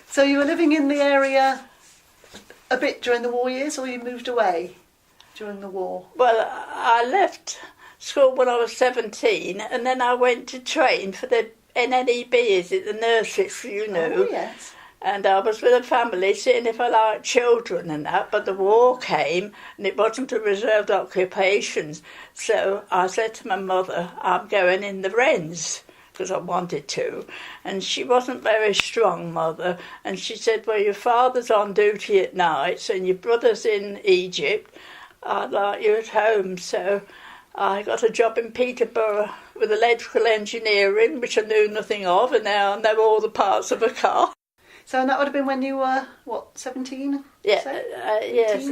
So you were living in the area a bit during the war years, or you moved away during the war? Well, I left school when I was 17, and then I went to train for the NNEB, is it, the nurses, you know. Oh, yes. And I was with a family seeing if I liked children and that, but the war came and it wasn't a reserved occupation. So I said to my mother, I'm going in the Wrens, because I wanted to. And she wasn't very strong, mother, and she said, well, your father's on duty at nights and your brother's in Egypt. I'd like you at home. So I got a job in Peterborough with electrical engineering, which I knew nothing of, and now I know all the parts of a car. So and that would have been when you were, what, 17? Yeah, yes,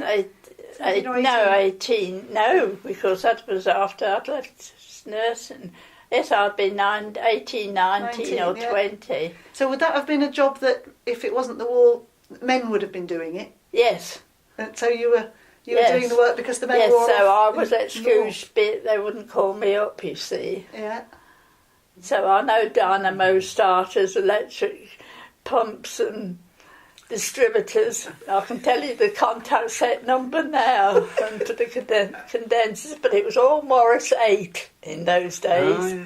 18. No, because that was after I'd left nursing. Yes, I'd been 18, 19 or 20. So would that have been a job that, if it wasn't the war, men would have been doing it? Yes. And so you were doing the work because the men were off? Yes, so I was excused, but they wouldn't call me up, you see. Yeah. So I know dynamo starters, electric pumps and distributors. I can tell you the contact set number now and to the condensers, but it was all Morris 8 in those days. Oh,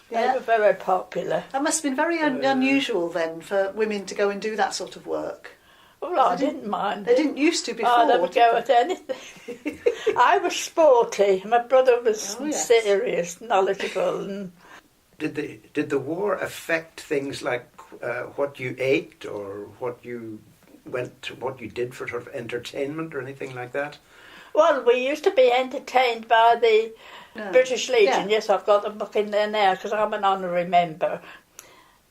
yeah. They were very popular. That must have been very unusual then for women to go and do that sort of work. Well, I didn't mind. They didn't used to before. I never go at anything. I was sporty. My brother was serious, knowledgeable. And Did the war affect things like what you ate or what you did for sort of entertainment or anything like that? Well, we used to be entertained by the British Legion. Yes, I've got the book in there now because I'm an honorary member.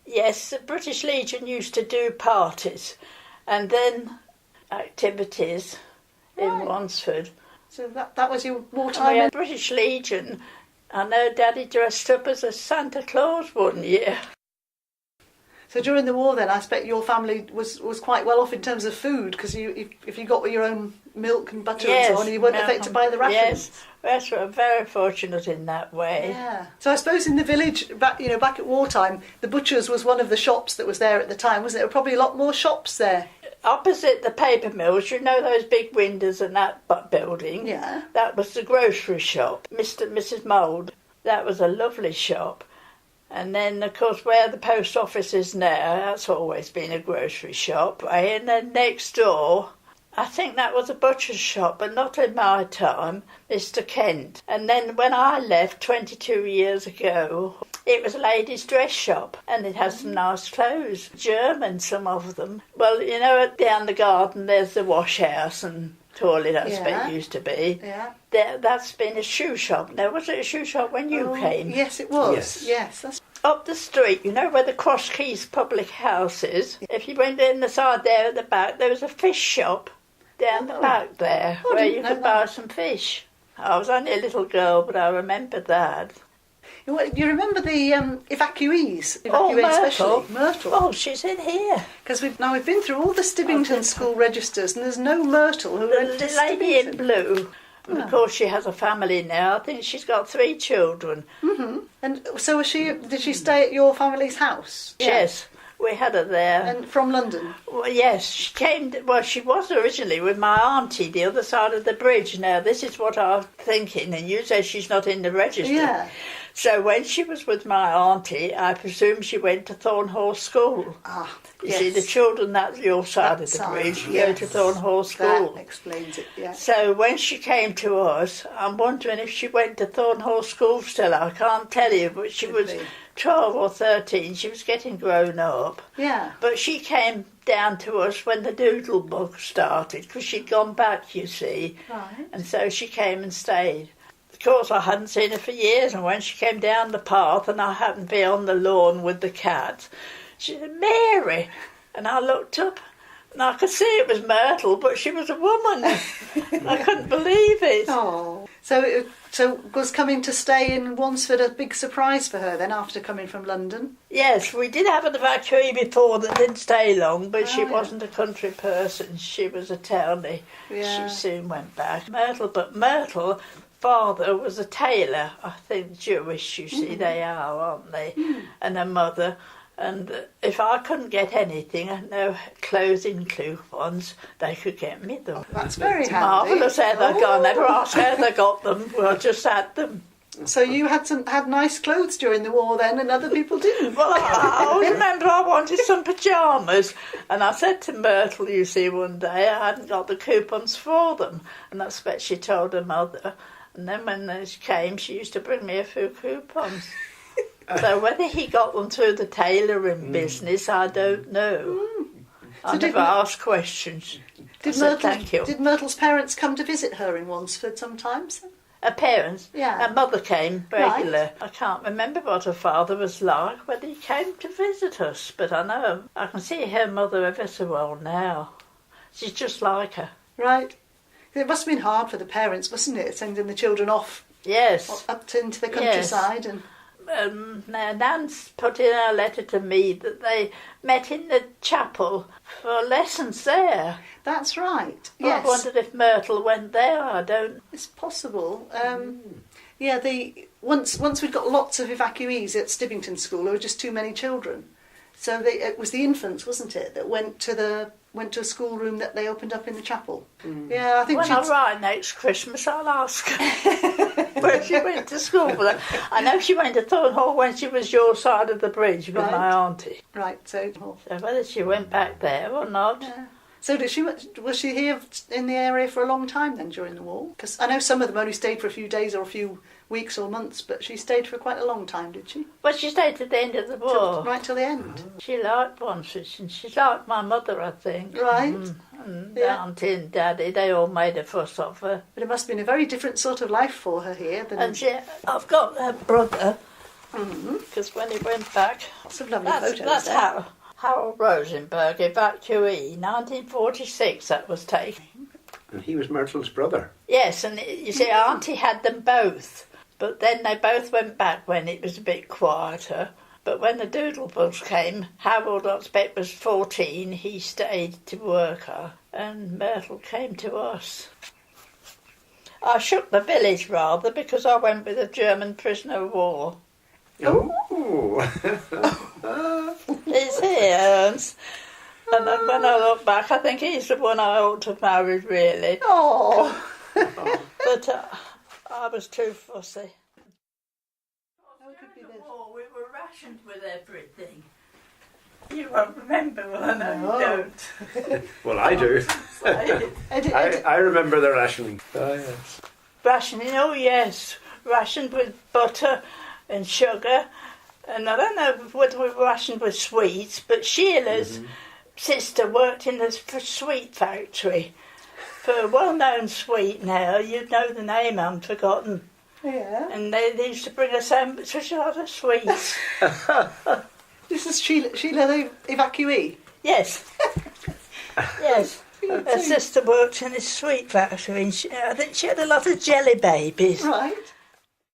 Yes, the British Legion used to do parties and then activities in Wansford. So that was your wartime? We had British Legion. I know Daddy dressed up as a Santa Claus one year. So during the war then, I expect your family was quite well off in terms of food, because if you got your own milk and butter and so on, you weren't affected by the rations. Yes, we were very fortunate in that way. Yeah. So I suppose in the village, back at wartime, the butcher's was one of the shops that was there at the time, wasn't it? There were probably a lot more shops there. Opposite the paper mills, you know those big windows in that building? Yeah. That was the grocery shop. Mr. and Mrs. Mould. That was a lovely shop. And then, of course, where the post office is now, that's always been a grocery shop. And then next door, I think that was a butcher's shop, but not in my time, Mr. Kent. And then when I left 22 years ago, it was a ladies' dress shop, and it has some nice clothes. German, some of them. Well, you know, down the garden there's the wash house and toilet, I suppose it used to be. Yeah. That's been a shoe shop. Now, was it a shoe shop when you came? Yes, it was. Yes. That's... Up the street, you know where the Cross Keys public house is? If you went in the side there at the back, there was a fish shop down the back there where you could buy some fish. I was only a little girl, but I remember that. You remember the evacuees? Myrtle. Myrtle. Oh, she's in here. Because we've been through all the Stibbington school registers, and there's no Myrtle who went to The lady in Stibbington. blue. And of course, she has a family now. I think she's got 3 children. Mm-hmm. And so did she stay at your family's house? Yes, we had her there. And from London? Well, yes, she came. She was originally with my auntie the other side of the bridge. Now, this is what I'm thinking, and you say she's not in the register. Yeah. So when she was with my auntie, I presume she went to Thornhall School. Ah, You see, the children, that's your side of the bridge, go to Thornhall School. That explains it, yeah. So when she came to us, I'm wondering if she went to Thornhall School still. I can't tell you, but she was 12 or 13. She was getting grown up. Yeah. But she came down to us when the Doodle book started, because she'd gone back, you see. Right. And so she came and stayed. Of course, I hadn't seen her for years, and when she came down the path and I happened to be on the lawn with the cat, she said, "Mary!" And I looked up and I could see it was Myrtle, but she was a woman. I couldn't believe it. Oh. So was coming to stay in Wansford a big surprise for her then, after coming from London? Yes, we did have an evacuee before that didn't stay long, but she wasn't a country person. She was a townie. Yeah. She soon went back. Myrtle, father was a tailor, I think Jewish, you see, they are, aren't they? And her mother, And if I couldn't get anything, no clothing coupons, they could get me them. That's very It's handy. marvellous how they got. I never asked how they got them. I just had them. So you had nice clothes during the war then, and other people didn't. Well, I remember I wanted some pyjamas, and I said to Myrtle, you see, one day I hadn't got the coupons for them, and that's what she told her mother. And then when they came, she used to bring me a few coupons. So whether he got them through the tailoring business, I don't know. I never asked questions. Did Myrtle's parents come to visit her in Wansford sometimes? Her parents? Yeah. Her mother came regular. Right. I can't remember what her father was like when he came to visit us, but I know I can see her mother ever so well now. She's just like her. Right. It must have been hard for the parents, mustn't it, sending the children off? Yes. Up into the countryside. Yes. Now, Nan's put in a letter to me that they met in the chapel for lessons there. That's right. Well, Yes. I wondered if Myrtle went there. I don't. It's possible. Yeah. Once we'd got lots of evacuees at Stibbington School, there were just too many children. So it was the infants, wasn't it, that went to a schoolroom that they opened up in the chapel. Yeah, I think. When I write next Christmas, I'll ask her where she went to school. But I know she went to Thornhall when she was your side of the bridge with my auntie. Right. So whether she went back there or not. Yeah. So was she here in the area for a long time then during the war? Because I know some of them only stayed for a few days or a few weeks or months, but she stayed for quite a long time, did she? Well, she stayed to the end of the war. Right till the end. She liked Wansford, and she liked my mother, I think. Right. And Auntie and Daddy, they all made a fuss of her. But it must have been a very different sort of life for her here. And I've got her brother, because when he went back, some lovely photos. That's Harold Rosenberg, evacuee, 1946 that was taken. And he was Myrtle's brother. Yes, and you see, Auntie had them both, but then they both went back when it was a bit quieter. But when the Doodlebugs came, Harold, I expect, was 14, he stayed to work her, and Myrtle came to us. I shook the village rather, because I went with a German prisoner of war. Oh! He's here, Ernst. And then when I look back, I think he's the one I ought to have married, really. Oh! But I was too fussy. We were rationed with everything. You won't remember, well, I know you don't. Well, I do. I remember the rationing. Oh, yes. Rationing, oh yes. Rationed with butter and sugar. And I don't know whether we were rationed with sweets, but Sheila's sister worked in the sweet factory. For a well-known sweet now, you'd know the name, I'm forgotten. Yeah. And they used to bring us such a lot of sweets. This is Sheila the evacuee? Yes. Yes. Her sister worked in this sweet factory, and I think she had a lot of jelly babies. Right.